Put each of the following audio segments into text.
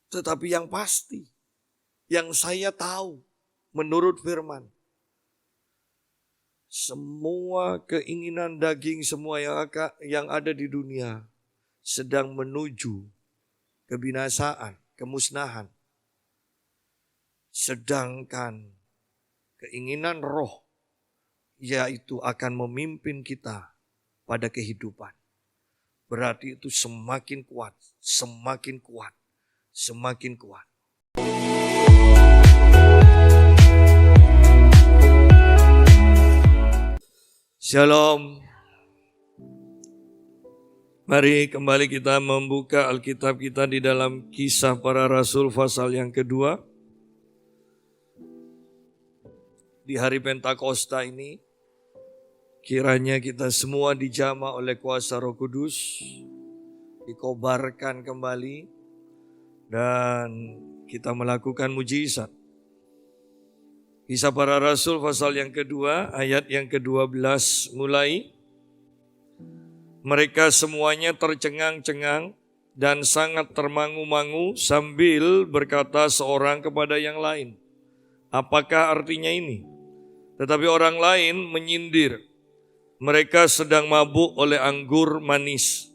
Tetapi yang pasti, yang saya tahu menurut firman, semua keinginan daging semua yang ada di dunia sedang menuju kebinasaan, kemusnahan. Sedangkan keinginan roh yaitu akan memimpin kita pada kehidupan. Berarti itu semakin kuat, semakin kuat, semakin kuat. Shalom. Mari kembali kita membuka Alkitab kita di dalam Kisah Para Rasul pasal yang kedua. Di hari Pentakosta ini, kiranya kita semua dijamah oleh kuasa Roh Kudus, dikobarkan kembali, dan kita melakukan mujizat. Kisah Para Rasul pasal yang kedua, ayat yang ke-12 mulai. Mereka semuanya tercengang-cengang dan sangat termangu-mangu sambil berkata seorang kepada yang lain, "Apakah artinya ini?" Tetapi orang lain menyindir, mereka sedang mabuk oleh anggur manis.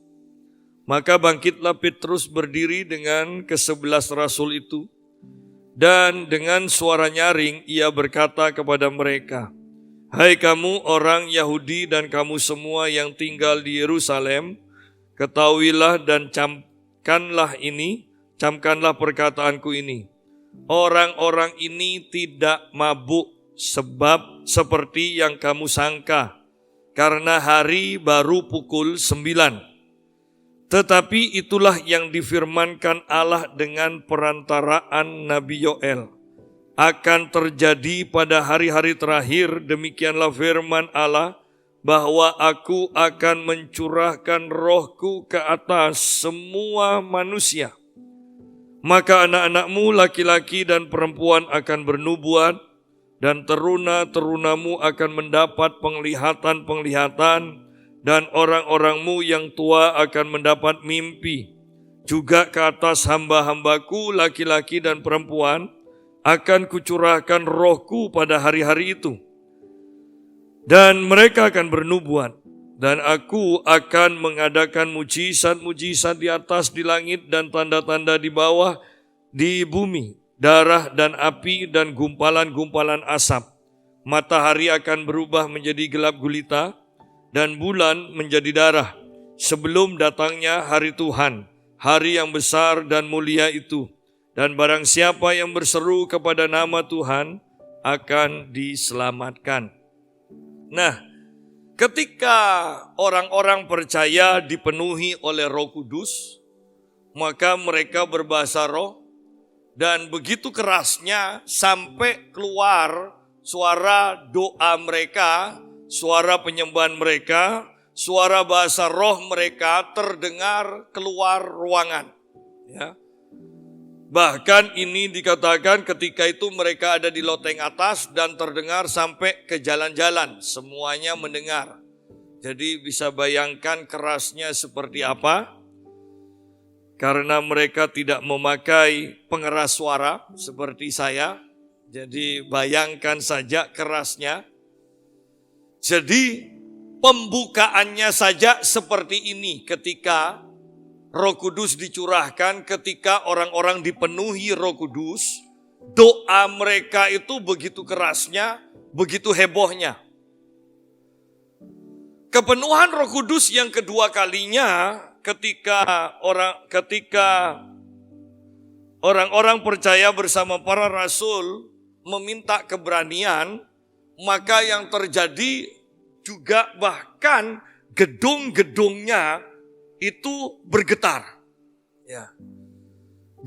Maka bangkitlah Petrus berdiri dengan ke-11 rasul itu, dan dengan suara nyaring ia berkata kepada mereka, "Hai kamu orang Yahudi dan kamu semua yang tinggal di Yerusalem, ketahuilah dan camkanlah perkataanku ini. Orang-orang ini tidak mabuk sebab seperti yang kamu sangka, karena hari baru pukul 9. Tetapi itulah yang difirmankan Allah dengan perantaraan Nabi Yoel. Akan terjadi pada hari-hari terakhir, demikianlah firman Allah, bahwa aku akan mencurahkan rohku ke atas semua manusia. Maka anak-anakmu laki-laki dan perempuan akan bernubuat, dan teruna-terunamu akan mendapat penglihatan-penglihatan, dan orang-orangmu yang tua akan mendapat mimpi. Juga ke atas hamba-hambaku laki-laki dan perempuan akan kucurahkan rohku pada hari-hari itu. Dan mereka akan bernubuat, dan aku akan mengadakan mujizat-mujizat di atas di langit dan tanda-tanda di bawah di bumi, darah dan api dan gumpalan-gumpalan asap. Matahari akan berubah menjadi gelap gulita dan bulan menjadi darah sebelum datangnya hari Tuhan, hari yang besar dan mulia itu. Dan barang siapa yang berseru kepada nama Tuhan akan diselamatkan." Nah, ketika orang-orang percaya dipenuhi oleh Roh Kudus, maka mereka berbahasa roh, dan begitu kerasnya sampai keluar suara doa mereka, suara penyembahan mereka, suara bahasa roh mereka terdengar keluar ruangan. Ya. Bahkan ini dikatakan ketika itu mereka ada di loteng atas dan terdengar sampai ke jalan-jalan, semuanya mendengar. Jadi bisa bayangkan kerasnya seperti apa. Karena mereka tidak memakai pengeras suara seperti saya, jadi bayangkan saja kerasnya. Jadi pembukaannya saja seperti ini ketika Roh Kudus dicurahkan, ketika orang-orang dipenuhi Roh Kudus, doa mereka itu begitu kerasnya, begitu hebohnya. Kepenuhan Roh Kudus yang kedua kalinya ketika orang-orang percaya bersama para rasul meminta keberanian, maka yang terjadi juga bahkan gedung-gedungnya itu bergetar. Ya.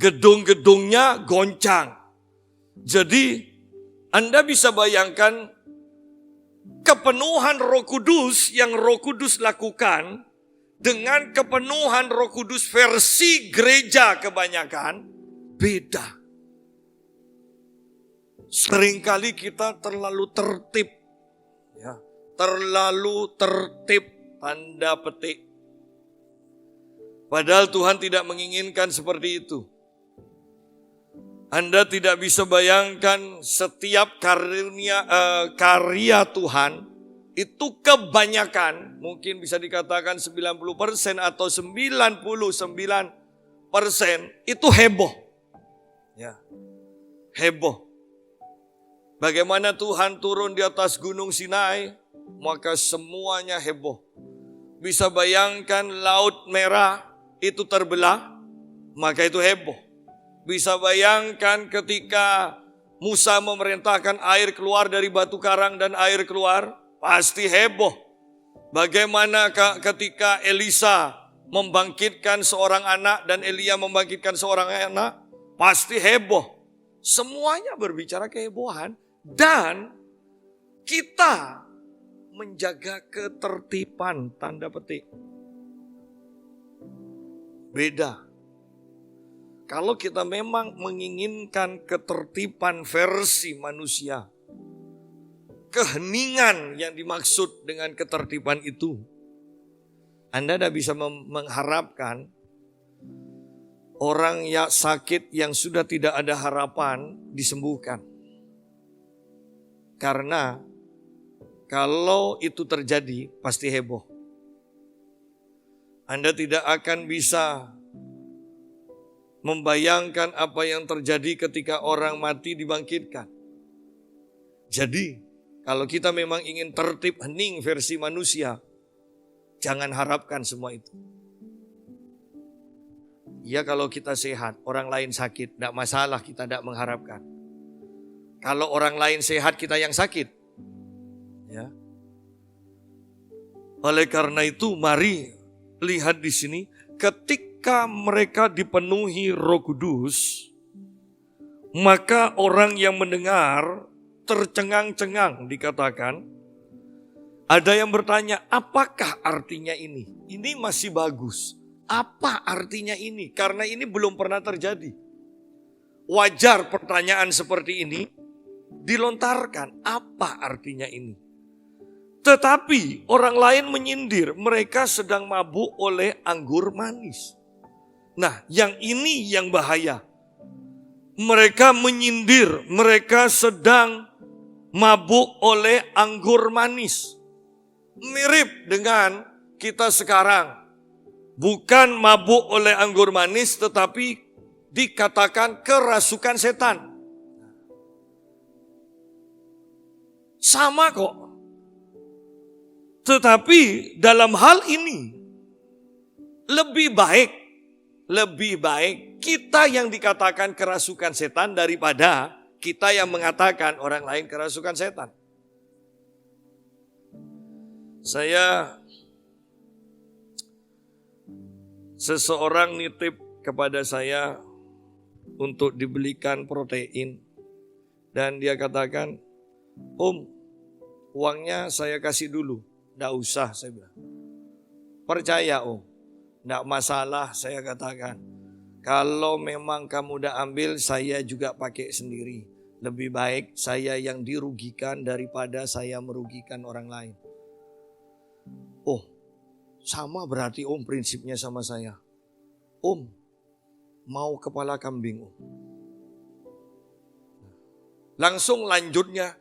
Gedung-gedungnya goncang. Jadi Anda bisa bayangkan kepenuhan Roh Kudus yang Roh Kudus lakukan dengan kepenuhan Roh Kudus versi gereja kebanyakan beda. Seringkali kita terlalu tertib, ya, terlalu tertib tanda petik. Padahal Tuhan tidak menginginkan seperti itu. Anda tidak bisa bayangkan setiap karya Tuhan itu kebanyakan, mungkin bisa dikatakan 90% atau 99% itu heboh. Ya, heboh. Bagaimana Tuhan turun di atas gunung Sinai, maka semuanya heboh. Bisa bayangkan Laut Merah itu terbelah, maka itu heboh. Bisa bayangkan ketika Musa memerintahkan air keluar dari batu karang dan air keluar, pasti heboh. Bagaimana ketika Elisa membangkitkan seorang anak dan Elia membangkitkan seorang anak, pasti heboh. Semuanya berbicara kehebohan dan kita menjaga ketertiban, tanda petik. Beda. Kalau kita memang menginginkan ketertiban versi manusia, keheningan yang dimaksud dengan ketertiban itu, Anda tidak bisa mengharapkan orang yang sakit yang sudah tidak ada harapan disembuhkan. Karena kalau itu terjadi pasti heboh. Anda tidak akan bisa membayangkan apa yang terjadi ketika orang mati dibangkitkan. Jadi, kalau kita memang ingin tertib hening versi manusia, jangan harapkan semua itu. Ya, kalau kita sehat, orang lain sakit, tidak masalah, kita tidak mengharapkan. Kalau orang lain sehat, kita yang sakit. Ya. Oleh karena itu, mari lihat di sini, ketika mereka dipenuhi Roh Kudus, maka orang yang mendengar tercengang-cengang, dikatakan. Ada yang bertanya, apakah artinya ini? Ini masih bagus. Apa artinya ini? Karena ini belum pernah terjadi. Wajar pertanyaan seperti ini dilontarkan, apa artinya ini? Tetapi orang lain menyindir, mereka sedang mabuk oleh anggur manis. Nah, yang ini yang bahaya. Mereka menyindir, mereka sedang mabuk oleh anggur manis. Mirip dengan kita sekarang. Bukan mabuk oleh anggur manis, tetapi dikatakan kerasukan setan. Sama kok. Tetapi dalam hal ini lebih baik kita yang dikatakan kerasukan setan daripada kita yang mengatakan orang lain kerasukan setan. Seseorang nitip kepada saya untuk dibelikan protein dan dia katakan, "Om, uangnya saya kasih dulu." "Nggak usah," saya bilang. "Percaya Om, nggak masalah," saya katakan. "Kalau memang kamu udah ambil, saya juga pakai sendiri. Lebih baik saya yang dirugikan daripada saya merugikan orang lain." "Oh, sama berarti Om prinsipnya sama saya." "Om, mau kepala kambing Om." Langsung lanjutnya,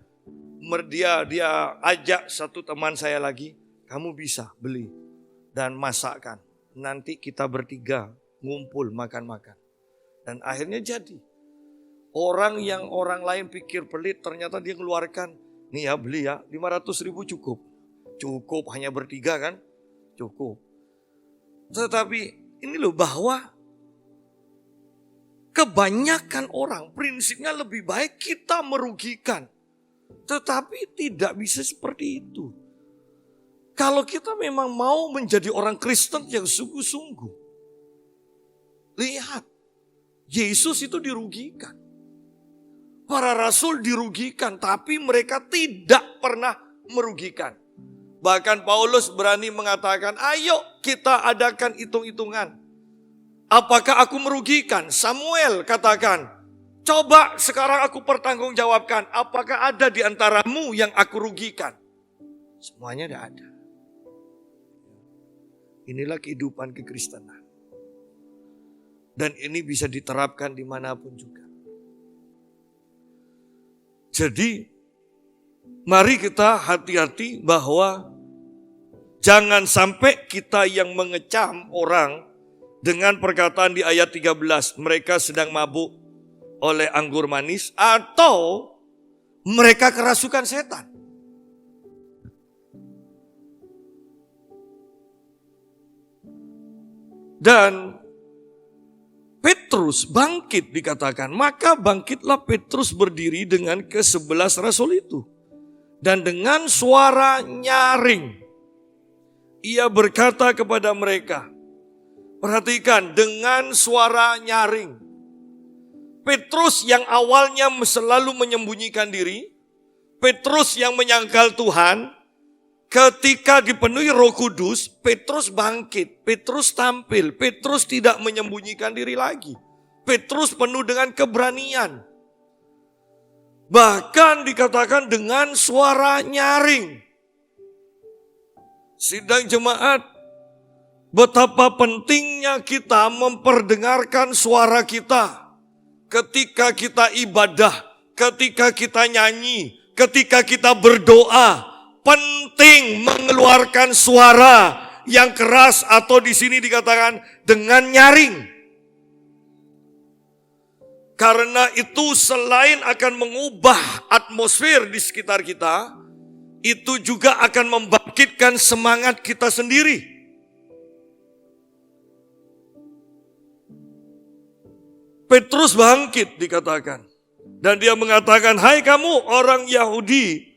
dia ajak satu teman saya lagi, "Kamu bisa beli dan masakkan. Nanti kita bertiga ngumpul makan-makan." Dan akhirnya jadi. Orang yang orang lain pikir pelit, ternyata dia keluarkan, "Nih ya, beli ya, 500.000 cukup." Cukup, hanya bertiga kan? Cukup. Tetapi ini loh, bahwa kebanyakan orang prinsipnya lebih baik kita merugikan. Tetapi tidak bisa seperti itu. Kalau kita memang mau menjadi orang Kristen yang sungguh-sungguh, lihat, Yesus itu dirugikan. Para rasul dirugikan, tapi mereka tidak pernah merugikan. Bahkan Paulus berani mengatakan, "Ayo kita adakan hitung-hitungan. Apakah aku merugikan?" Samuel katakan, "Coba sekarang aku pertanggungjawabkan, apakah ada di antaramu yang aku rugikan?" Semuanya tidak ada. Inilah kehidupan kekristenan. Dan ini bisa diterapkan dimanapun juga. Jadi mari kita hati-hati bahwa jangan sampai kita yang mengecam orang dengan perkataan di ayat 13, mereka sedang mabuk oleh anggur manis atau mereka kerasukan setan. Dan Petrus bangkit dikatakan, maka bangkitlah Petrus berdiri dengan ke-11 rasul itu. Dan dengan suara nyaring, ia berkata kepada mereka, perhatikan, dengan suara nyaring. Petrus yang awalnya selalu menyembunyikan diri, Petrus yang menyangkal Tuhan, ketika dipenuhi Roh Kudus, Petrus bangkit, Petrus tampil, Petrus tidak menyembunyikan diri lagi. Petrus penuh dengan keberanian. Bahkan dikatakan dengan suara nyaring. Sidang jemaat, betapa pentingnya kita memperdengarkan suara kita ketika kita ibadah, ketika kita nyanyi, ketika kita berdoa. Penting mengeluarkan suara yang keras atau di sini dikatakan dengan nyaring. Karena itu selain akan mengubah atmosfer di sekitar kita, itu juga akan membangkitkan semangat kita sendiri. Petrus bangkit dikatakan. Dan dia mengatakan, hai kamu orang Yahudi,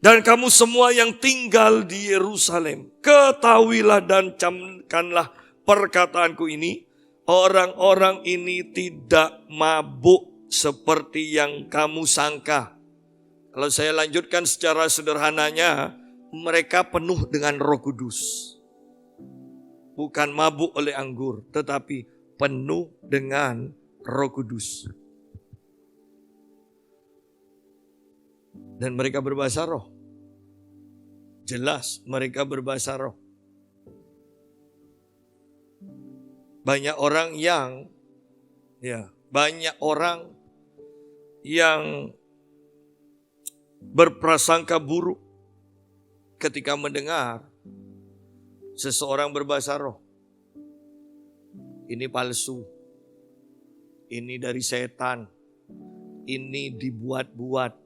dan kamu semua yang tinggal di Yerusalem, ketahuilah dan camkanlah perkataanku ini. Orang-orang ini tidak mabuk seperti yang kamu sangka. Kalau saya lanjutkan secara sederhananya, mereka penuh dengan Roh Kudus. Bukan mabuk oleh anggur, tetapi penuh dengan Roh Kudus. Dan mereka berbahasa roh. Jelas mereka berbahasa roh. Banyak orang yang berprasangka buruk ketika mendengar seseorang berbahasa roh. Ini palsu. Ini dari setan. Ini dibuat-buat.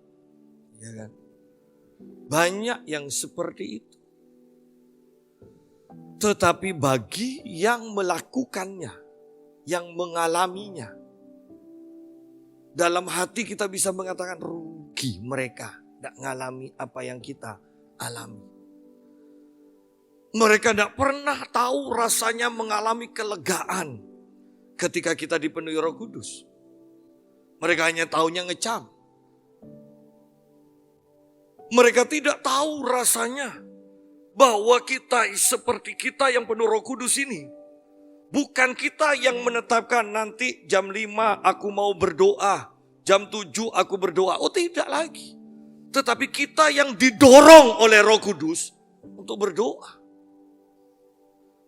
Ya kan? Banyak yang seperti itu. Tetapi bagi yang melakukannya, yang mengalaminya, dalam hati kita bisa mengatakan rugi mereka tidak mengalami apa yang kita alami. Mereka tidak pernah tahu rasanya mengalami kelegaan ketika kita dipenuhi Roh Kudus. Mereka hanya taunya ngecam. Mereka tidak tahu rasanya bahwa kita seperti kita yang penuh Roh Kudus ini. Bukan kita yang menetapkan nanti jam 5 aku mau berdoa, jam 7 aku berdoa. Oh tidak lagi. Tetapi kita yang didorong oleh Roh Kudus untuk berdoa.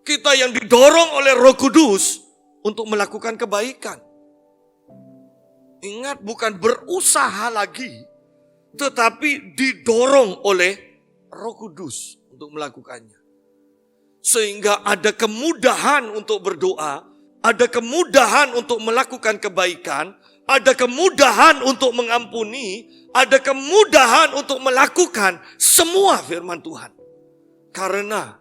Kita yang didorong oleh Roh Kudus untuk melakukan kebaikan. Ingat, bukan berusaha lagi, tetapi didorong oleh Roh Kudus untuk melakukannya. Sehingga ada kemudahan untuk berdoa, ada kemudahan untuk melakukan kebaikan, ada kemudahan untuk mengampuni, ada kemudahan untuk melakukan semua firman Tuhan. Karena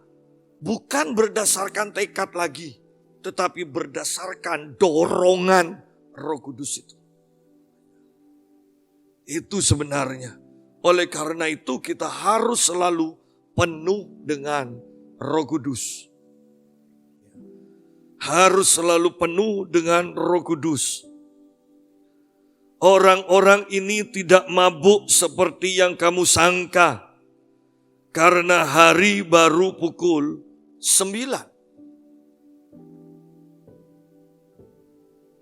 bukan berdasarkan tekad lagi, tetapi berdasarkan dorongan Roh Kudus itu. Itu sebenarnya. Oleh karena itu kita harus selalu penuh dengan Roh Kudus. Harus selalu penuh dengan Roh Kudus. Orang-orang ini tidak mabuk seperti yang kamu sangka. Karena hari baru pukul 9.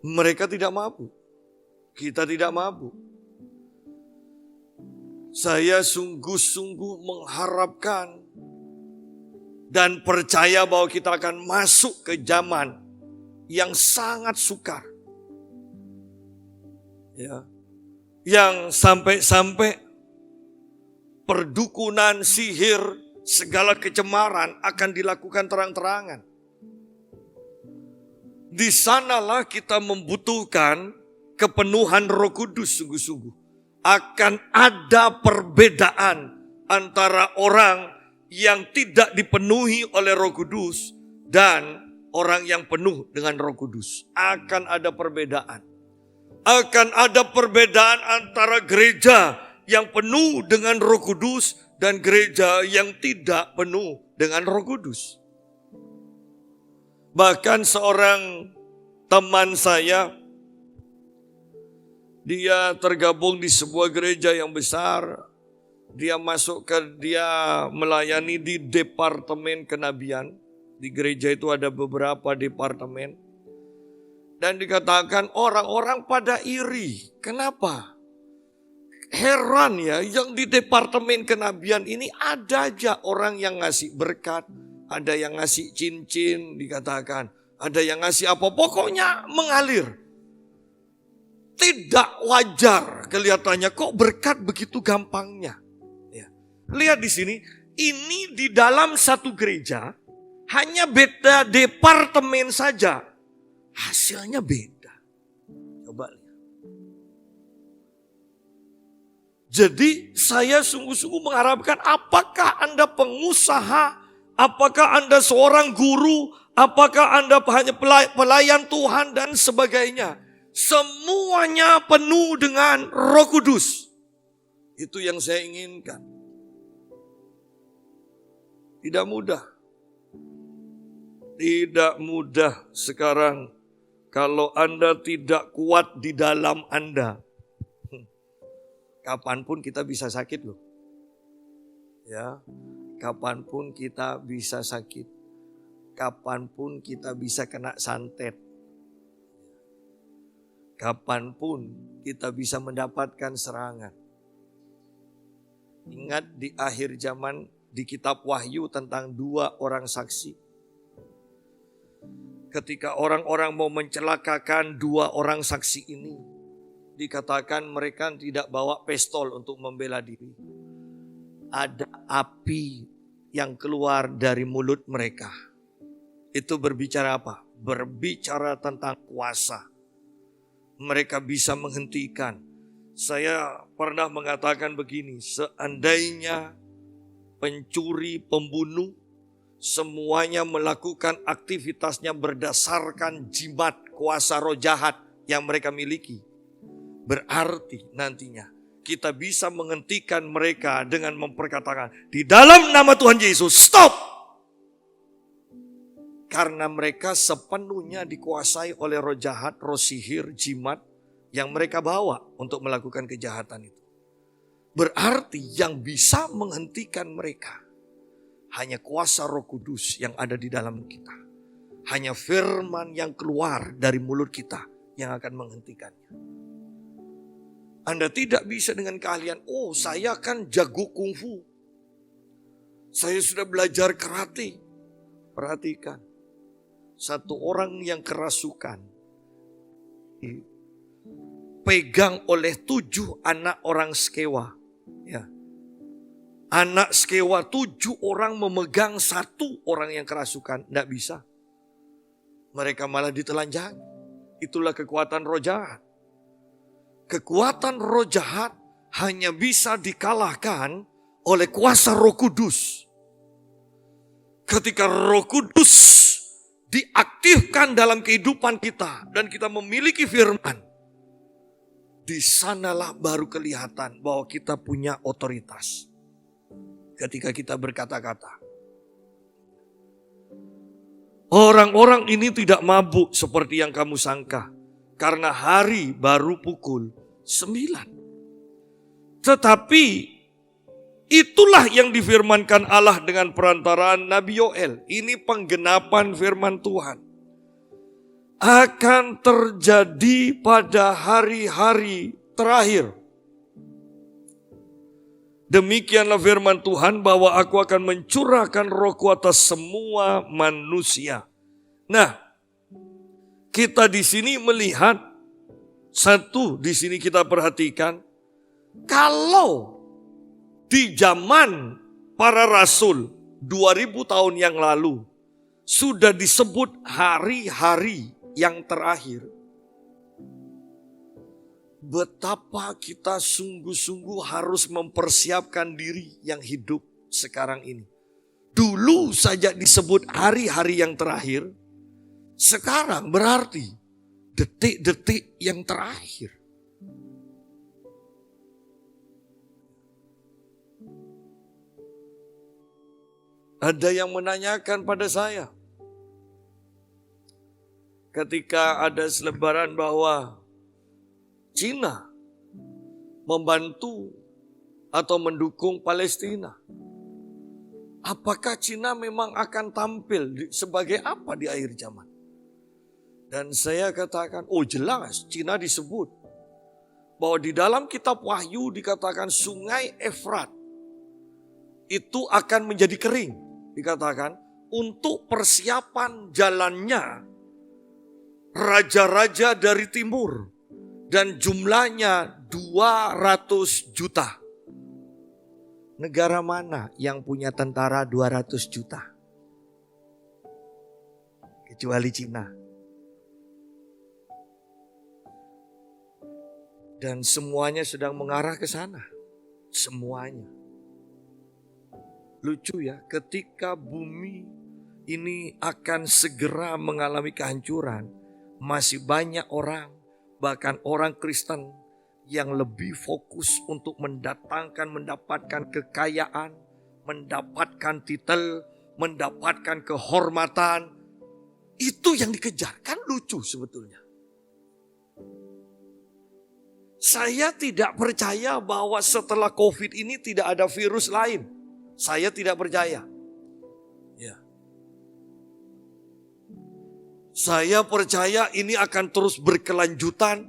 Mereka tidak mabuk. Kita tidak mabuk. Saya sungguh-sungguh mengharapkan dan percaya bahwa kita akan masuk ke zaman yang sangat sukar. Ya. yang sampai-sampai perdukunan, sihir, segala kecemaran akan dilakukan terang-terangan. Di sanalah kita membutuhkan kepenuhan Roh Kudus sungguh-sungguh. Akan ada perbedaan antara orang yang tidak dipenuhi oleh Roh Kudus dan orang yang penuh dengan Roh Kudus. Akan ada perbedaan. Akan ada perbedaan antara gereja yang penuh dengan Roh Kudus dan gereja yang tidak penuh dengan Roh Kudus. Bahkan seorang teman saya, dia tergabung di sebuah gereja yang besar. Dia melayani di departemen kenabian. Di gereja itu ada beberapa departemen. Dan dikatakan orang-orang pada iri. Kenapa? Heran ya, yang di departemen kenabian ini ada aja orang yang ngasih berkat. Ada yang ngasih cincin, dikatakan. Ada yang ngasih apa, pokoknya mengalir. Tidak wajar kelihatannya, kok berkat begitu gampangnya. Ya. Lihat di sini, ini di dalam satu gereja, hanya beda departemen saja. Hasilnya beda. Coba lihat. Jadi saya sungguh-sungguh mengharapkan, apakah Anda pengusaha, apakah Anda seorang guru, apakah Anda hanya pelayan Tuhan dan sebagainya. Semuanya penuh dengan Roh Kudus. Itu yang saya inginkan. Tidak mudah. Tidak mudah sekarang kalau Anda tidak kuat di dalam Anda. Kapanpun kita bisa sakit loh. Ya. Kapanpun kita bisa sakit. Kapanpun kita bisa kena santet. Kapanpun kita bisa mendapatkan serangan. Ingat di akhir zaman di kitab Wahyu tentang 2 orang saksi. Ketika orang-orang mau mencelakakan 2 orang saksi ini, dikatakan mereka tidak bawa pistol untuk membela diri. Ada api yang keluar dari mulut mereka. Itu berbicara apa? Berbicara tentang kuasa. Mereka bisa menghentikan. Saya pernah mengatakan begini, seandainya pencuri, pembunuh, semuanya melakukan aktivitasnya berdasarkan jimat kuasa roh jahat yang mereka miliki. Berarti nantinya kita bisa menghentikan mereka dengan memperkatakan, di dalam nama Tuhan Yesus, stop! Karena mereka sepenuhnya dikuasai oleh roh jahat, roh sihir, jimat yang mereka bawa untuk melakukan kejahatan itu. Berarti yang bisa menghentikan mereka hanya kuasa Roh Kudus yang ada di dalam kita. Hanya firman yang keluar dari mulut kita yang akan menghentikannya. Anda tidak bisa dengan keahlian, oh saya kan jago kungfu. Saya sudah belajar karate. Perhatikan. Satu orang yang kerasukan pegang oleh 7 anak orang Skewa. Ya. Anak Skewa 7 orang memegang 1 orang yang kerasukan. Tidak bisa. Mereka malah ditelanjangi. Itulah kekuatan roh jahat. Kekuatan roh jahat hanya bisa dikalahkan oleh kuasa Roh Kudus. Ketika Roh Kudus diaktifkan dalam kehidupan kita dan kita memiliki firman, di sanalah baru kelihatan bahwa kita punya otoritas. Ketika kita berkata-kata, orang-orang ini tidak mabuk seperti yang kamu sangka, karena hari baru pukul 9. Tetapi itulah yang difirmankan Allah dengan perantaraan Nabi Yoel. Ini penggenapan firman Tuhan. Akan terjadi pada hari-hari terakhir. Demikianlah firman Tuhan bahwa aku akan mencurahkan rohku atas semua manusia. Nah, kita di sini melihat satu, di sini kita perhatikan Kalau di zaman para rasul 2000 tahun yang lalu sudah disebut hari-hari yang terakhir, betapa kita sungguh-sungguh harus mempersiapkan diri yang hidup sekarang ini. Dulu saja disebut hari-hari yang terakhir, sekarang berarti detik-detik yang terakhir. Ada yang menanyakan pada saya ketika ada selebaran bahwa Cina membantu atau mendukung Palestina. Apakah Cina memang akan tampil sebagai apa di akhir zaman? Dan saya katakan, oh jelas Cina disebut. Bahwa di dalam kitab Wahyu dikatakan sungai Efrat itu akan menjadi kering. Dikatakan untuk persiapan jalannya raja-raja dari timur. Dan jumlahnya 200 juta. Negara mana yang punya tentara 200 juta? Kecuali Cina. Dan semuanya sedang mengarah ke sana. Semuanya. Lucu ya, ketika bumi ini akan segera mengalami kehancuran, masih banyak orang, bahkan orang Kristen yang lebih fokus untuk mendapatkan kekayaan, mendapatkan titel, mendapatkan kehormatan. Itu yang dikejar, kan lucu sebetulnya. Saya tidak percaya bahwa setelah COVID ini tidak ada virus lain. Saya tidak percaya. Ya. Saya percaya ini akan terus berkelanjutan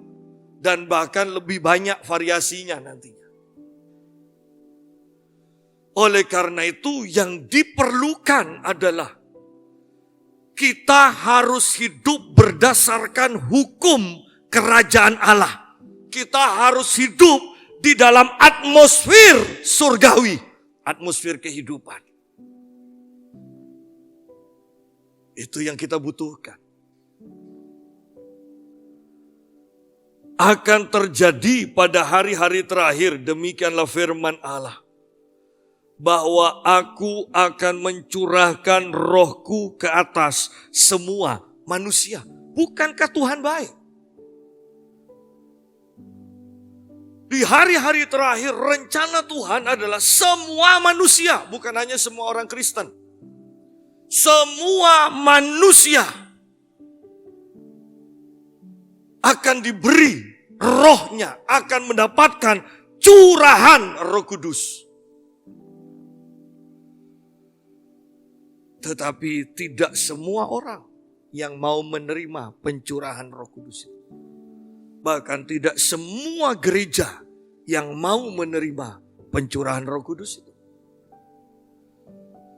dan bahkan lebih banyak variasinya nantinya. Oleh karena itu yang diperlukan adalah kita harus hidup berdasarkan hukum kerajaan Allah. Kita harus hidup di dalam atmosfer surgawi. Atmosfer kehidupan. Itu yang kita butuhkan. Akan terjadi pada hari-hari terakhir, demikianlah firman Allah. Bahwa aku akan mencurahkan rohku ke atas semua manusia. Bukankah Tuhan baik? Di hari-hari terakhir rencana Tuhan adalah semua manusia, bukan hanya semua orang Kristen. Semua manusia akan diberi rohnya, akan mendapatkan curahan Roh Kudus. Tetapi tidak semua orang yang mau menerima pencurahan Roh Kudus itu. Bahkan tidak semua gereja yang mau menerima pencurahan Roh Kudus itu.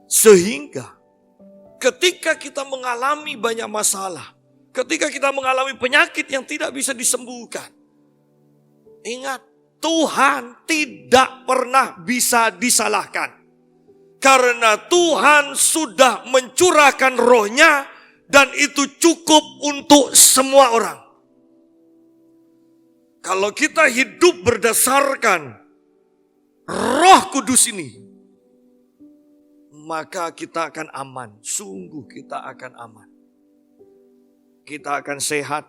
Sehingga ketika kita mengalami banyak masalah, ketika kita mengalami penyakit yang tidak bisa disembuhkan, ingat, Tuhan tidak pernah bisa disalahkan. Karena Tuhan sudah mencurahkan rohnya dan itu cukup untuk semua orang. Kalau kita hidup berdasarkan Roh Kudus ini, maka kita akan aman. Sungguh kita akan aman. Kita akan sehat.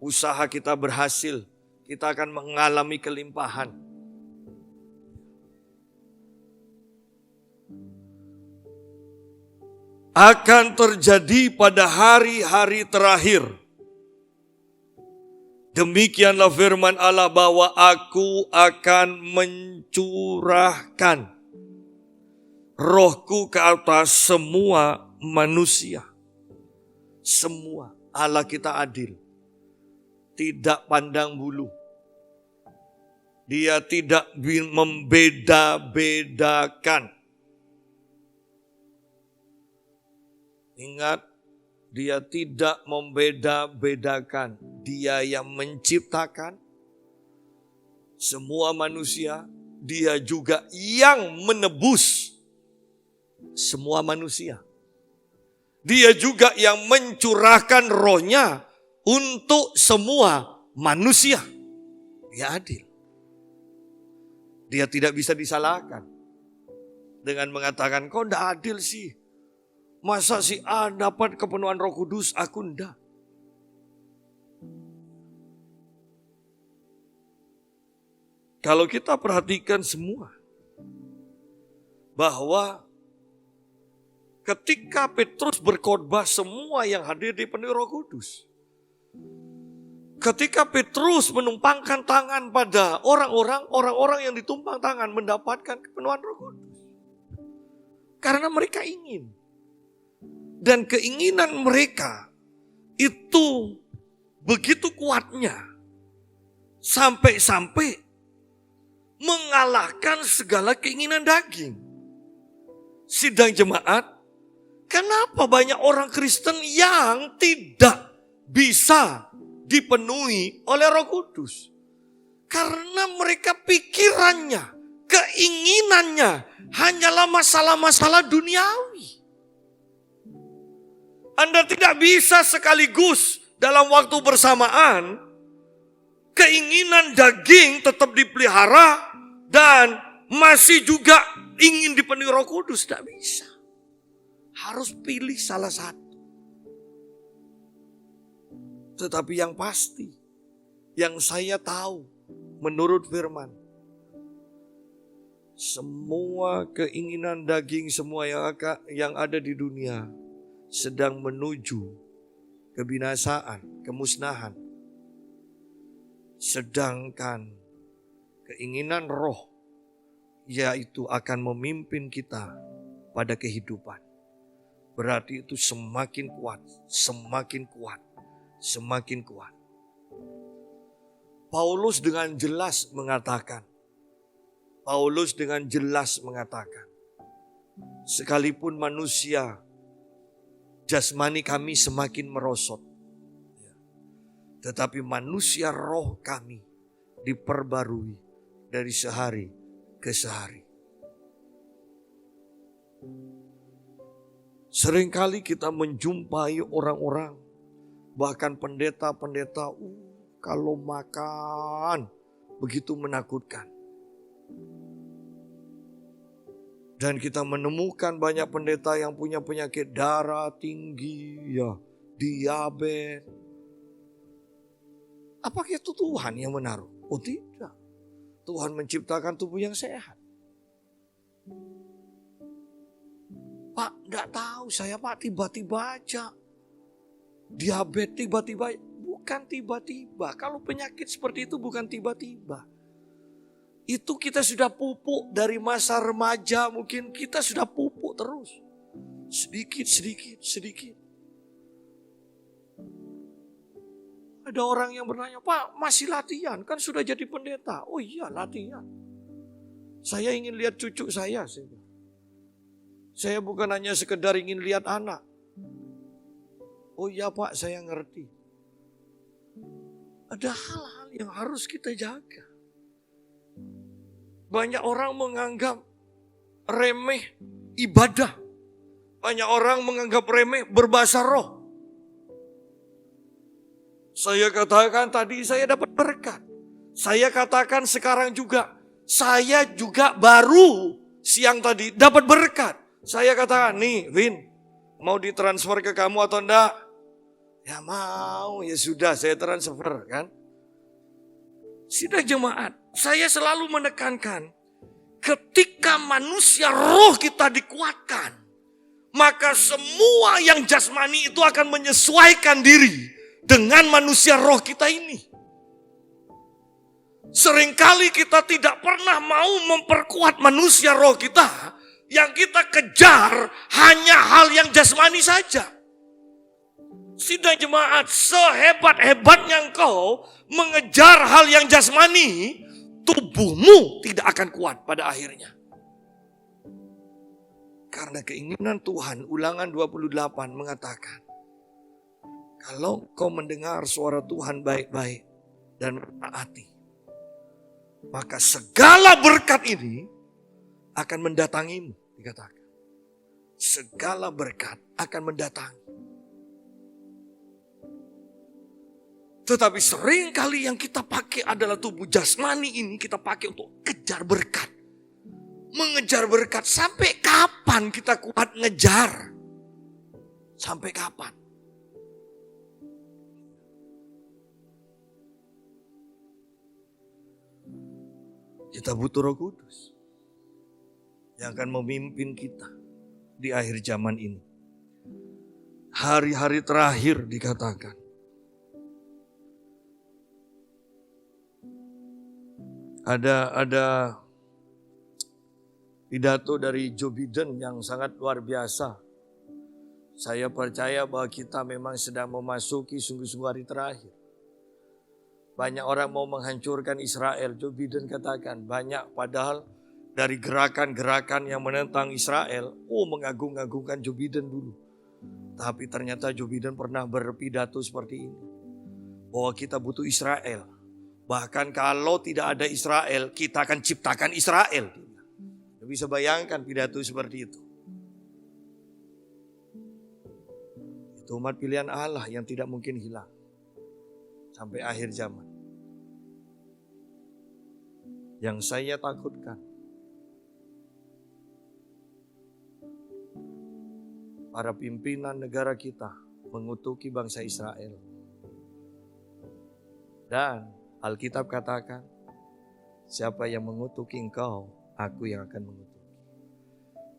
Usaha kita berhasil. Kita akan mengalami kelimpahan. Akan terjadi pada hari-hari terakhir. Demikianlah firman Allah bahwa aku akan mencurahkan rohku ke atas semua manusia. Semua. Allah kita adil. Tidak pandang bulu. Dia tidak membeda-bedakan. Ingat, dia tidak membeda-bedakan. Dia yang menciptakan semua manusia, Dia juga yang menebus semua manusia. Dia juga yang mencurahkan rohnya untuk semua manusia. Dia adil. Dia tidak bisa disalahkan dengan mengatakan, kok enggak adil sih? Masa si A dapat kepenuhan Roh Kudus, aku enggak? Kalau kita perhatikan semua, bahwa ketika Petrus berkhotbah, semua yang hadir dipenuhi Roh Kudus. Ketika Petrus menumpangkan tangan pada orang-orang yang ditumpang tangan mendapatkan kepenuhan Roh Kudus. Karena mereka ingin. Dan keinginan mereka itu begitu kuatnya. Sampai-sampai mengalahkan segala keinginan daging. Sidang jemaat, kenapa banyak orang Kristen yang tidak bisa dipenuhi oleh Roh Kudus? Karena mereka pikirannya, keinginannya hanyalah masalah-masalah duniawi. Anda tidak bisa sekaligus dalam waktu bersamaan keinginan daging tetap dipelihara dan masih juga ingin dipenuhi Roh Kudus. Tidak bisa. Harus pilih salah satu. Tetapi yang pasti, yang saya tahu menurut firman, semua keinginan daging semua yang ada di dunia sedang menuju kebinasaan, kemusnahan. Sedangkan keinginan roh, yaitu akan memimpin kita pada kehidupan. Berarti itu semakin kuat, semakin kuat, semakin kuat. Paulus dengan jelas mengatakan, sekalipun manusia, jasmani kami semakin merosot, tetapi manusia roh kami diperbarui dari sehari ke sehari. Seringkali kita menjumpai orang-orang, bahkan pendeta-pendeta, kalau makan begitu menakutkan. Dan kita menemukan banyak pendeta yang punya penyakit darah tinggi, diabetes. Apakah itu Tuhan yang menaruh? Oh tidak. Tuhan menciptakan tubuh yang sehat. Pak, enggak tahu saya Pak, tiba-tiba aja. Diabetes tiba-tiba, bukan tiba-tiba. Kalau penyakit seperti itu bukan tiba-tiba. Itu kita sudah pupuk dari masa remaja, mungkin kita sudah pupuk terus. Sedikit. Ada orang yang bertanya, Pak masih latihan, kan sudah jadi pendeta. Oh iya latihan. Saya ingin lihat cucu saya. Saya bukan hanya sekedar ingin lihat anak. Oh iya Pak, saya ngerti. Ada hal-hal yang harus kita jaga. Banyak orang menganggap remeh ibadah. Banyak orang menganggap remeh berbahasa roh. Saya katakan tadi saya dapat berkat. Saya katakan sekarang juga. Saya juga baru siang tadi dapat berkat. Saya katakan, nih Vin, mau ditransfer ke kamu atau enggak? Ya mau, ya sudah saya transfer kan. Sidang jemaat, saya selalu menekankan, ketika manusia roh kita dikuatkan, maka semua yang jasmani itu akan menyesuaikan diri dengan manusia roh kita ini. Seringkali kita tidak pernah mau memperkuat manusia roh kita. Yang kita kejar hanya hal yang jasmani saja. Sidang jemaat, sehebat-hebatnya engkau mengejar hal yang jasmani, tubuhmu tidak akan kuat pada akhirnya. Karena keinginan Tuhan, Ulangan 28 mengatakan, kalau kau mendengar suara Tuhan baik-baik dan taati, maka segala berkat ini akan mendatangimu, dikatakan. Segala berkat akan mendatangi. Tetapi seringkali yang kita pakai adalah tubuh jasmani ini kita pakai untuk kejar berkat. Mengejar berkat. Sampai kapan kita kuat ngejar? Sampai kapan? Kita butuh Roh Kudus yang akan memimpin kita di akhir zaman ini. Hari-hari terakhir dikatakan. Ada pidato dari Joe Biden yang sangat luar biasa. Saya percaya bahwa kita memang sedang memasuki sungguh-sungguh hari terakhir. Banyak orang mau menghancurkan Israel. Joe Biden katakan banyak, padahal dari gerakan-gerakan yang menentang Israel, mengagung-agungkan Joe Biden dulu. Tapi ternyata Joe Biden pernah berpidato seperti ini. Bahwa kita butuh Israel. Bahkan kalau tidak ada Israel, kita akan ciptakan Israel. Bisa bayangkan pidato seperti itu. Itu umat pilihan Allah yang tidak mungkin hilang sampai akhir zaman. Yang saya takutkan, para pimpinan negara kita mengutuki bangsa Israel. Dan Alkitab katakan, siapa yang mengutuki engkau, aku yang akan mengutuki.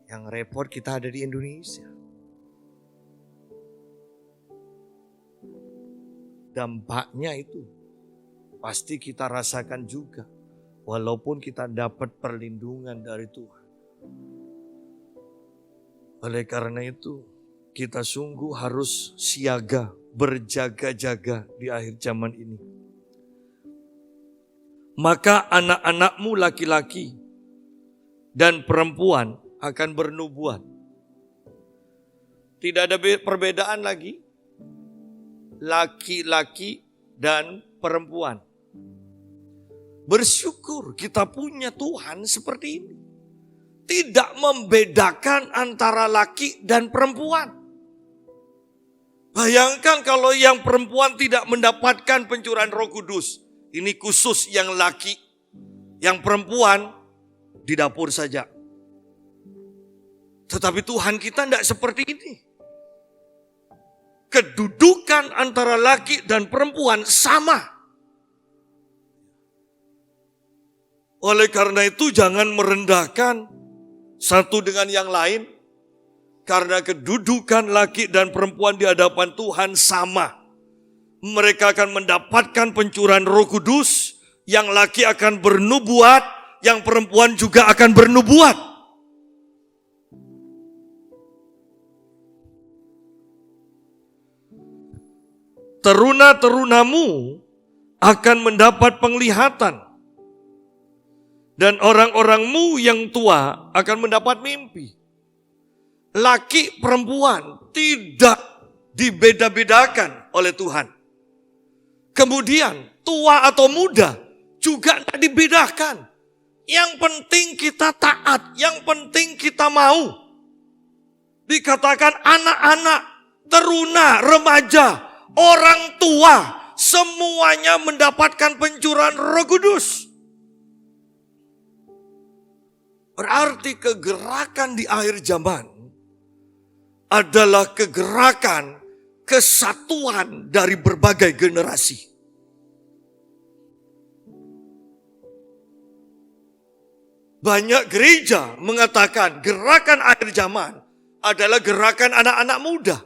Yang repot kita ada di Indonesia. Dampaknya itu pasti kita rasakan juga. Walaupun kita dapat perlindungan dari Tuhan. Oleh karena itu, kita sungguh harus siaga, berjaga-jaga di akhir zaman ini. Maka anak-anakmu laki-laki dan perempuan akan bernubuat. Tidak ada perbedaan lagi. Laki-laki dan perempuan. Bersyukur kita punya Tuhan seperti ini. Tidak membedakan antara laki dan perempuan. Bayangkan kalau yang perempuan tidak mendapatkan pencurahan Roh Kudus. Ini khusus yang laki, yang perempuan di dapur saja. Tetapi Tuhan kita tidak seperti ini. Kedudukan antara laki dan perempuan sama. Oleh karena itu jangan merendahkan satu dengan yang lain. Karena kedudukan laki dan perempuan di hadapan Tuhan sama. Mereka akan mendapatkan pencurahan Roh Kudus. Yang laki akan bernubuat, yang perempuan juga akan bernubuat. Teruna-terunamu akan mendapat penglihatan. Dan orang-orangmu yang tua akan mendapat mimpi. Laki perempuan tidak dibeda-bedakan oleh Tuhan. Kemudian tua atau muda juga tidak dibedakan. Yang penting kita taat, yang penting kita mau. Dikatakan anak-anak, teruna, remaja, orang tua, semuanya mendapatkan pencurahan Roh Kudus. Berarti kegerakan di akhir zaman adalah kegerakan kesatuan dari berbagai generasi. Banyak gereja mengatakan gerakan akhir zaman adalah gerakan anak-anak muda.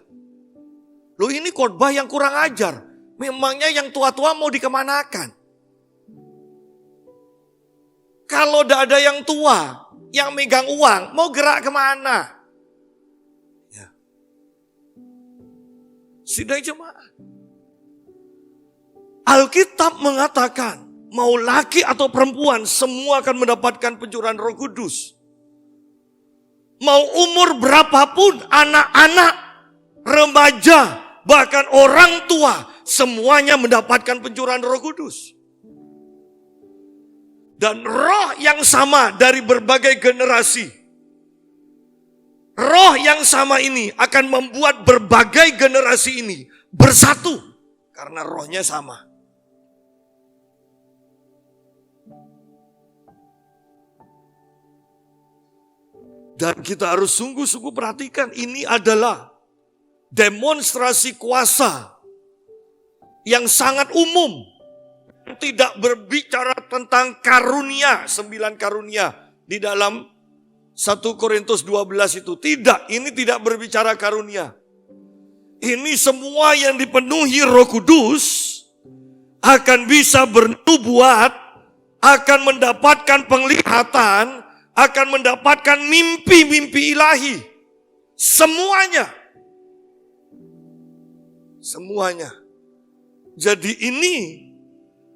Loh, ini khotbah yang kurang ajar. Memangnya yang tua-tua mau dikemanakan? Kalau tidak ada yang tua, yang megang uang, mau gerak kemana? Ya. Sidang jemaat. Alkitab mengatakan, mau laki atau perempuan, semua akan mendapatkan pencurahan Roh Kudus. Mau umur berapapun, anak-anak, remaja, bahkan orang tua, semuanya mendapatkan pencurahan Roh Kudus. dan roh yang sama dari berbagai generasi. Roh yang sama ini akan membuat berbagai generasi ini bersatu karena rohnya sama. Dan kita harus sungguh-sungguh perhatikan, ini adalah demonstrasi kuasa yang sangat umum. Tidak berbicara tentang karunia, 9 karunia di dalam 1 Korintus 12 itu. Tidak, ini tidak berbicara karunia. Ini semua yang dipenuhi Roh Kudus akan bisa bernubuat, akan mendapatkan penglihatan, akan mendapatkan mimpi-mimpi ilahi. Semuanya. Semuanya. Jadi ini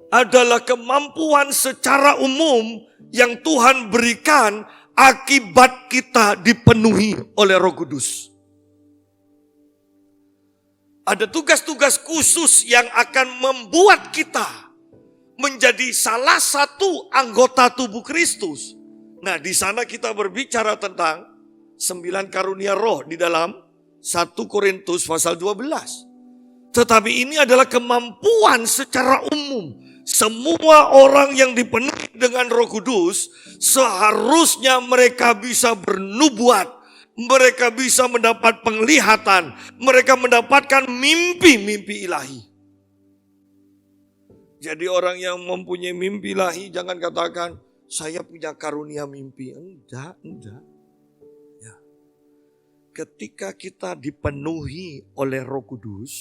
adalah kemampuan secara umum yang Tuhan berikan akibat kita dipenuhi oleh Roh Kudus. Ada tugas-tugas khusus yang akan membuat kita menjadi salah satu anggota tubuh Kristus. Nah, di sana kita berbicara tentang 9 karunia roh di dalam 1 Korintus pasal 12. Tetapi ini adalah kemampuan secara umum. Semua orang yang dipenuhi dengan Roh Kudus seharusnya mereka bisa bernubuat, mereka bisa mendapat penglihatan, mereka mendapatkan mimpi-mimpi ilahi. Jadi orang yang mempunyai mimpi ilahi jangan katakan, saya punya karunia mimpi. Enggak. Ya. Ketika kita dipenuhi oleh Roh Kudus,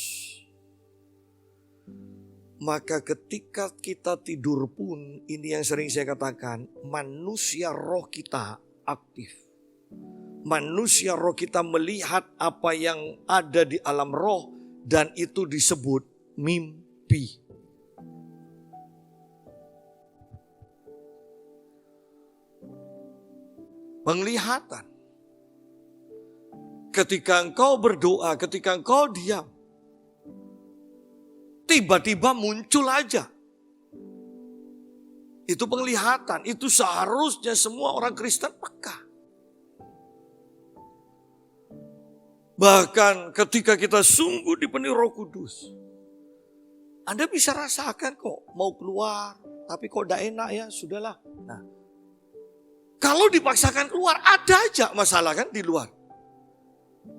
maka ketika kita tidur pun, ini yang sering saya katakan, manusia roh kita aktif. Manusia roh kita melihat apa yang ada di alam roh, dan itu disebut mimpi. Penglihatan. Ketika engkau berdoa, ketika engkau diam, tiba-tiba muncul aja. Itu penglihatan, itu seharusnya semua orang Kristen peka. Bahkan ketika kita sungguh dipenuhi Roh Kudus, Anda bisa rasakan kok mau keluar, tapi kok tidak enak ya, sudahlah. Nah, kalau dipaksakan keluar, ada aja masalah kan di luar.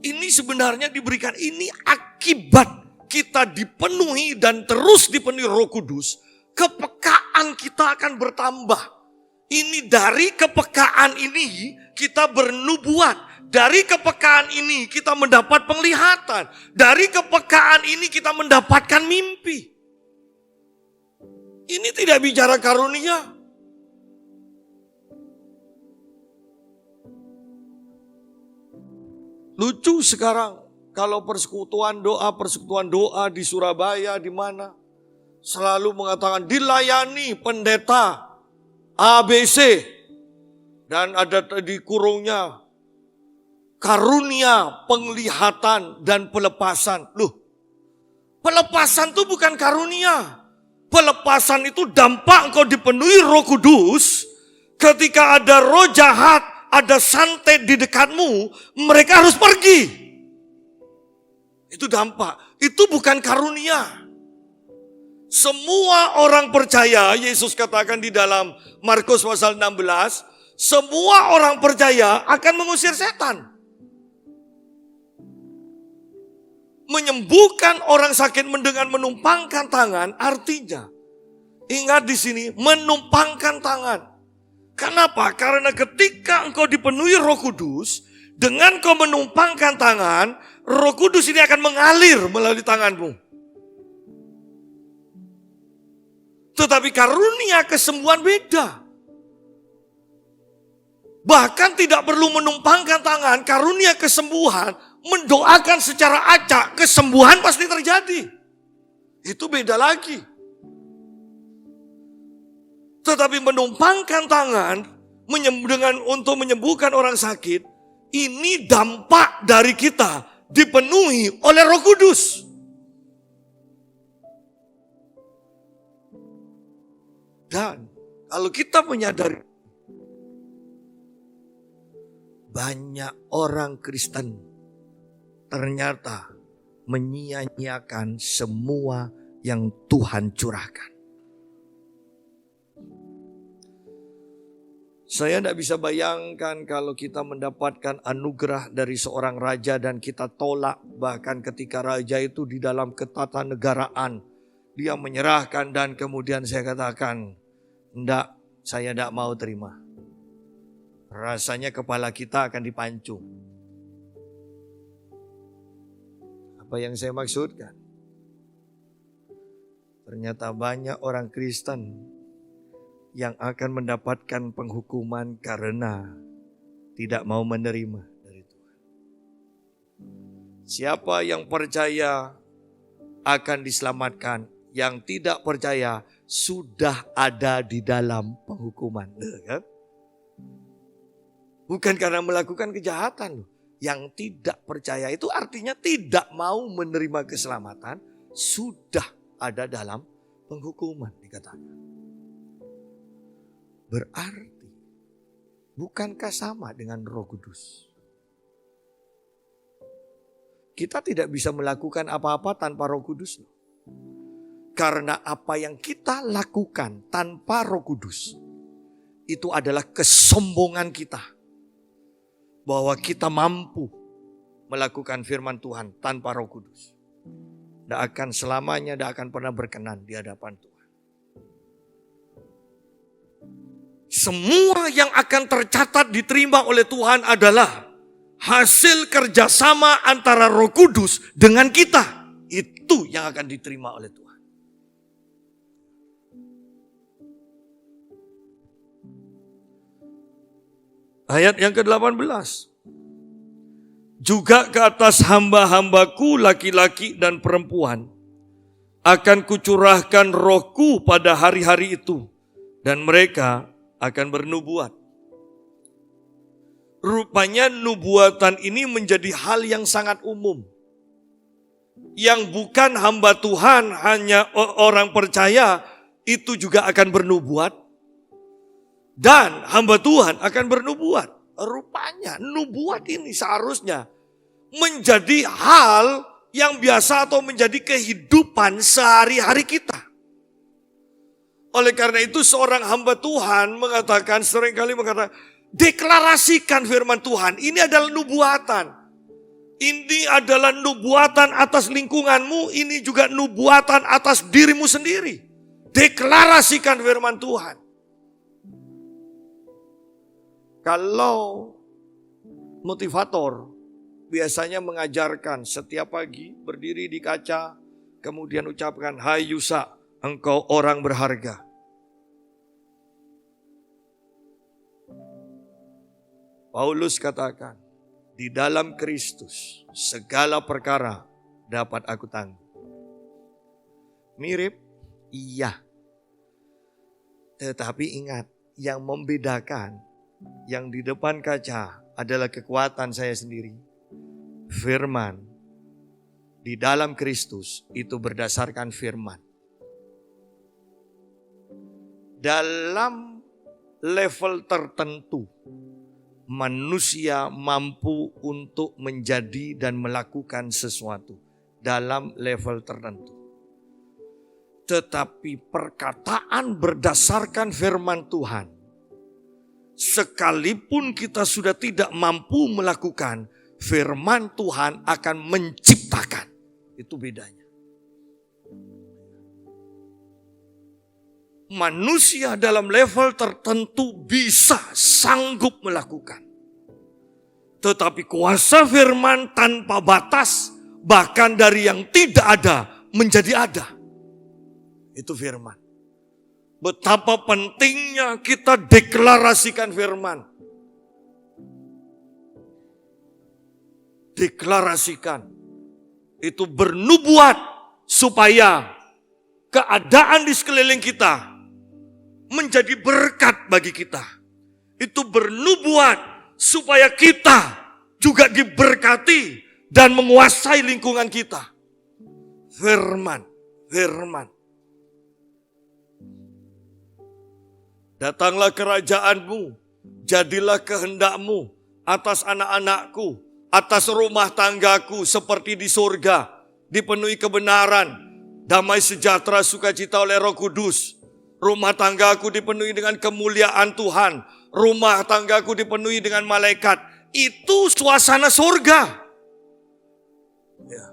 Ini sebenarnya diberikan, ini akibat kita dipenuhi dan terus dipenuhi Roh Kudus. Kepekaan kita akan bertambah. Ini dari kepekaan ini kita bernubuat. Dari kepekaan ini kita mendapat penglihatan. Dari kepekaan ini kita mendapatkan mimpi. Ini tidak bicara karunia. Lucu sekarang kalau persekutuan doa di Surabaya, di mana selalu mengatakan dilayani pendeta ABC dan ada di kurungnya karunia penglihatan dan pelepasan. Loh, pelepasan itu bukan karunia. Pelepasan itu dampak engkau dipenuhi Roh Kudus. Ketika ada roh jahat, ada santet di dekatmu, mereka harus pergi. Itu dampak. Itu bukan karunia. Semua orang percaya, Yesus katakan di dalam Markus pasal 16, semua orang percaya akan mengusir setan. Menyembuhkan orang sakit dengan menumpangkan tangan, artinya, ingat di sini, menumpangkan tangan. Kenapa? Karena ketika engkau dipenuhi Roh Kudus, dengan kau menumpangkan tangan, Roh Kudus ini akan mengalir melalui tanganmu. Tetapi karunia kesembuhan beda. Bahkan tidak perlu menumpangkan tangan, karunia kesembuhan, mendoakan secara acak, kesembuhan pasti terjadi. Itu beda lagi. Tetapi menumpangkan tangan untuk menyembuhkan orang sakit, ini dampak dari kita dipenuhi oleh Roh Kudus. Dan Kalau kita menyadari banyak orang Kristen ternyata menyia-nyiakan semua yang Tuhan curahkan. Saya tidak bisa bayangkan kalau kita mendapatkan anugerah dari seorang raja dan kita tolak, bahkan ketika raja itu di dalam ketatanegaraan, dia menyerahkan dan kemudian saya katakan, enggak, saya tidak mau terima. Rasanya kepala kita akan dipancung. Apa yang saya maksudkan? Ternyata banyak orang Kristen yang akan mendapatkan penghukuman karena tidak mau menerima dari Tuhan. Siapa yang percaya akan diselamatkan, yang tidak percaya sudah ada di dalam penghukuman. Kan? Bukan karena melakukan kejahatan. Yang tidak percaya itu artinya tidak mau menerima keselamatan, sudah ada dalam penghukuman dikatakan. Berarti, bukankah sama dengan Roh Kudus? Kita tidak bisa melakukan apa-apa tanpa Roh Kudus. Karena apa yang kita lakukan tanpa Roh Kudus, itu adalah kesombongan kita. Bahwa kita mampu melakukan firman Tuhan tanpa Roh Kudus. Tidak akan selamanya, tidak akan pernah berkenan di hadapan Tuhan. Semua yang akan tercatat diterima oleh Tuhan adalah hasil kerjasama antara Roh Kudus dengan kita. Itu yang akan diterima oleh Tuhan. Ayat yang ke-18. Juga ke atas hamba-hambaku laki-laki dan perempuan akan kucurahkan rohku pada hari-hari itu. Dan mereka akan bernubuat. Rupanya nubuatan ini menjadi hal yang sangat umum. Yang bukan hamba Tuhan, hanya orang percaya, itu juga akan bernubuat. Dan hamba Tuhan akan bernubuat. Rupanya nubuat ini seharusnya menjadi hal yang biasa atau menjadi kehidupan sehari-hari kita. Oleh karena itu seorang hamba Tuhan mengatakan, seringkali mengatakan, deklarasikan firman Tuhan. Ini adalah nubuatan. Ini adalah nubuatan atas lingkunganmu. Ini juga nubuatan atas dirimu sendiri. Deklarasikan firman Tuhan. Kalau motivator biasanya mengajarkan setiap pagi berdiri di kaca, kemudian ucapkan, hai Yusa, engkau orang berharga. Paulus katakan, di dalam Kristus segala perkara dapat aku tanggung. Mirip? Iya. Tetapi ingat, yang membedakan, yang di depan kaca adalah kekuatan saya sendiri. Firman di dalam Kristus itu berdasarkan firman. Dalam level tertentu, manusia mampu untuk menjadi dan melakukan sesuatu dalam level tertentu. Tetapi perkataan berdasarkan firman Tuhan, sekalipun kita sudah tidak mampu melakukan, firman Tuhan akan menciptakan. Itu bedanya. Manusia dalam level tertentu bisa sanggup melakukan. Tetapi kuasa firman tanpa batas, bahkan dari yang tidak ada menjadi ada. Itu firman. Betapa pentingnya kita deklarasikan firman. Deklarasikan. Itu bernubuat supaya keadaan di sekeliling kita menjadi berkat bagi kita. Itu bernubuat supaya kita juga diberkati dan menguasai lingkungan kita. Firman, firman. Datanglah kerajaanmu, jadilah kehendakmu atas anak-anakku, atas rumah tanggaku seperti di surga, dipenuhi kebenaran, damai sejahtera, sukacita oleh Roh Kudus. Rumah tanggaku dipenuhi dengan kemuliaan Tuhan, rumah tanggaku dipenuhi dengan malaikat. Itu suasana surga. Ya.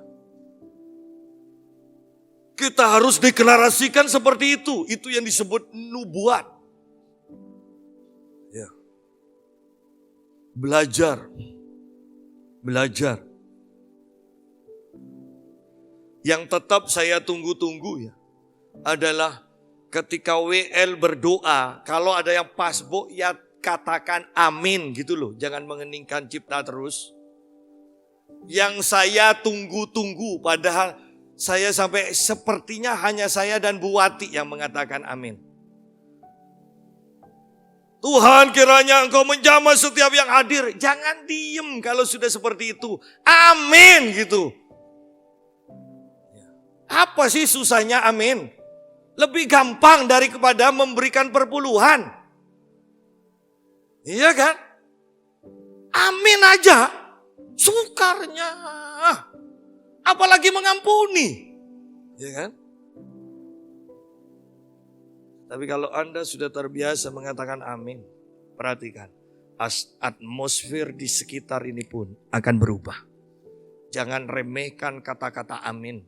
Kita harus deklarasikan seperti itu. Itu yang disebut nubuat. Ya. Belajar. Yang tetap saya tunggu-tunggu ya adalah ketika WL berdoa, kalau ada yang pasbo ya katakan amin gitu loh. Jangan mengeningkan cipta terus. Yang saya tunggu-tunggu, padahal saya sampai sepertinya hanya saya dan Bu Wati yang mengatakan amin. Tuhan, kiranya Engkau menjamah setiap yang hadir. Jangan diem kalau sudah seperti itu. Amin gitu. Apa sih susahnya amin? Lebih gampang daripada memberikan perpuluhan. Iya kan? Amin aja. Sukarnya. Apalagi mengampuni. Iya kan? Tapi kalau Anda sudah terbiasa mengatakan amin, perhatikan, atmosfer di sekitar ini pun akan berubah. Jangan remehkan kata-kata amin.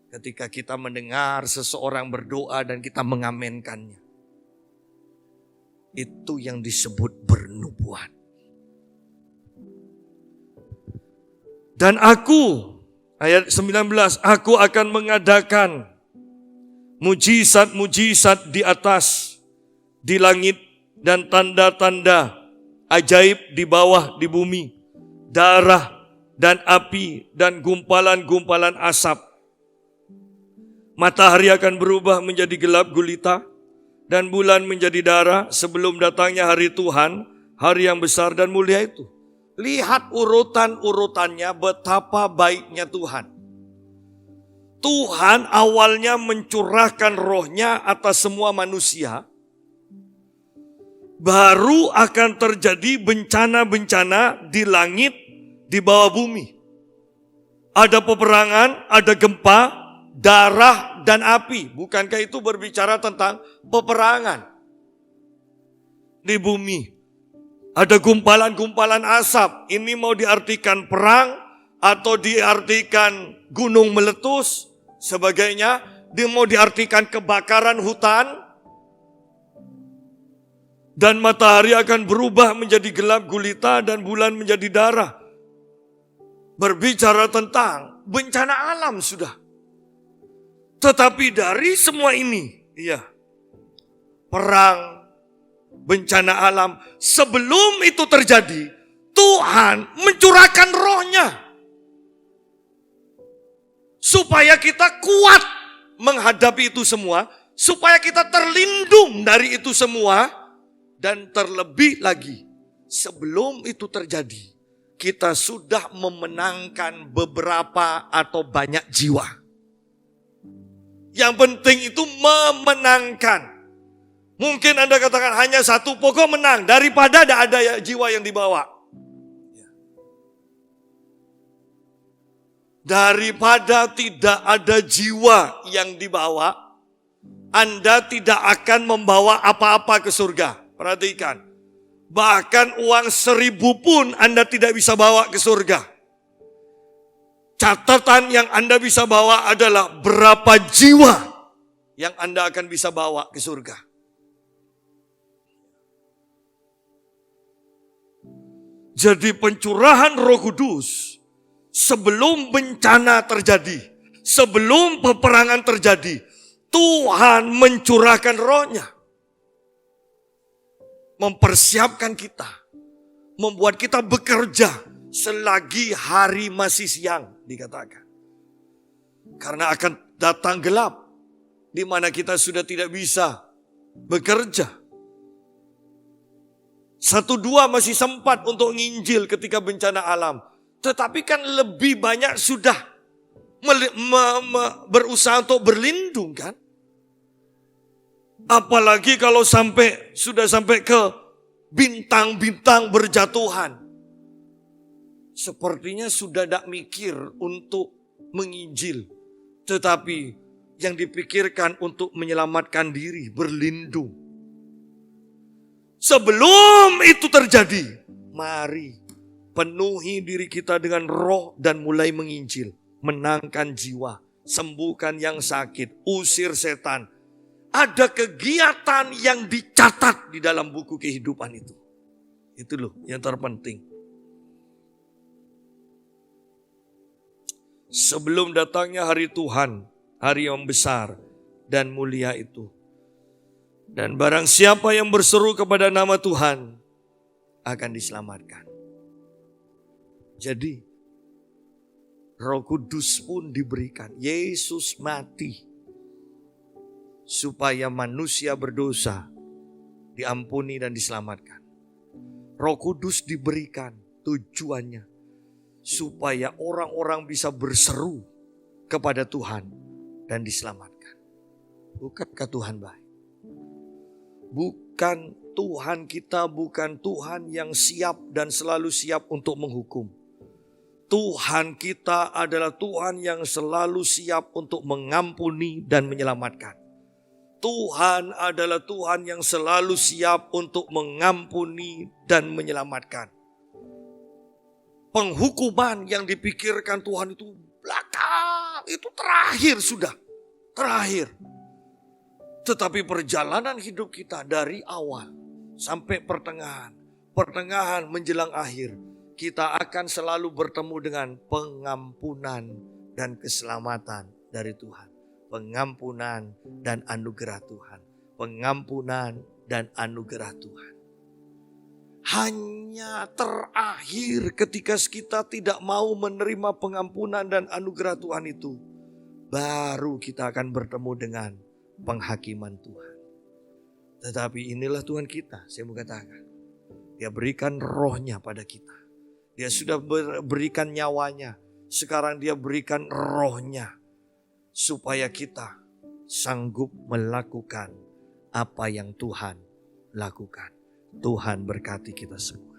Ketika kita mendengar seseorang berdoa dan kita mengamenkannya. Itu yang disebut bernubuat. Dan aku, ayat 19, aku akan mengadakan mujizat-mujizat di atas, di langit, dan tanda-tanda ajaib di bawah, di bumi, darah dan api dan gumpalan-gumpalan asap. Matahari akan berubah menjadi gelap gulita, dan bulan menjadi darah sebelum datangnya hari Tuhan, hari yang besar dan mulia itu. Lihat urutan-urutannya betapa baiknya Tuhan. Tuhan awalnya mencurahkan rohnya atas semua manusia. Baru akan terjadi bencana-bencana di langit, di bawah bumi. Ada peperangan, ada gempa, darah dan api. Bukankah itu berbicara tentang peperangan? Di bumi ada gumpalan-gumpalan asap. Ini mau diartikan perang atau diartikan gunung meletus, sebagainya. Dia mau diartikan kebakaran hutan. Dan matahari akan berubah menjadi gelap gulita dan bulan menjadi darah. Berbicara tentang bencana alam sudah. Tetapi dari semua ini, perang, bencana alam, sebelum itu terjadi, Tuhan mencurahkan rohnya. Supaya kita kuat menghadapi itu semua, supaya kita terlindung dari itu semua, dan terlebih lagi, sebelum itu terjadi, kita sudah memenangkan beberapa atau banyak jiwa. Yang penting itu memenangkan. Mungkin Anda katakan hanya satu, pokok menang. Daripada tidak ada jiwa yang dibawa. Daripada tidak ada jiwa yang dibawa, Anda tidak akan membawa apa-apa ke surga. Perhatikan. Bahkan uang 1.000 pun Anda tidak bisa bawa ke surga. Catatan yang Anda bisa bawa adalah berapa jiwa yang Anda akan bisa bawa ke surga. Jadi pencurahan Roh Kudus sebelum bencana terjadi, sebelum peperangan terjadi, Tuhan mencurahkan rohnya. Mempersiapkan kita, membuat kita bekerja selagi hari masih siang, dikatakan. Karena akan datang gelap, di mana kita sudah tidak bisa bekerja. 1-2 masih sempat untuk nginjil ketika bencana alam. Tetapi kan lebih banyak sudah berusaha untuk berlindung kan. Apalagi kalau sudah sampai ke bintang-bintang berjatuhan. Sepertinya sudah tidak mikir untuk menginjil. Tetapi yang dipikirkan untuk menyelamatkan diri, berlindung. Sebelum itu terjadi, mari penuhi diri kita dengan roh dan mulai menginjil. Menangkan jiwa, sembuhkan yang sakit, usir setan. Ada kegiatan yang dicatat di dalam buku kehidupan itu. Itu loh yang terpenting. Sebelum datangnya hari Tuhan, hari yang besar dan mulia itu. Dan barang siapa yang berseru kepada nama Tuhan akan diselamatkan. Jadi Roh Kudus pun diberikan. Yesus mati supaya manusia berdosa diampuni dan diselamatkan. Roh Kudus diberikan tujuannya supaya orang-orang bisa berseru kepada Tuhan dan diselamatkan. Bukankah Tuhan baik? Bukan Tuhan kita, bukan Tuhan yang siap dan selalu siap untuk menghukum. Tuhan kita adalah Tuhan yang selalu siap untuk mengampuni dan menyelamatkan. Tuhan adalah Tuhan yang selalu siap untuk mengampuni dan menyelamatkan. Penghukuman yang dipikirkan Tuhan itu belakang, itu terakhir sudah. Terakhir. Tetapi perjalanan hidup kita dari awal sampai pertengahan. Pertengahan menjelang akhir. Kita akan selalu bertemu dengan pengampunan dan keselamatan dari Tuhan. Pengampunan dan anugerah Tuhan. Pengampunan dan anugerah Tuhan. Hanya terakhir ketika kita tidak mau menerima pengampunan dan anugerah Tuhan itu, baru kita akan bertemu dengan penghakiman Tuhan. Tetapi inilah Tuhan kita, saya mau katakan. Dia berikan rohnya pada kita. Dia sudah berikan nyawanya. Sekarang dia berikan rohnya. Supaya kita sanggup melakukan apa yang Tuhan lakukan. Tuhan berkati kita semua.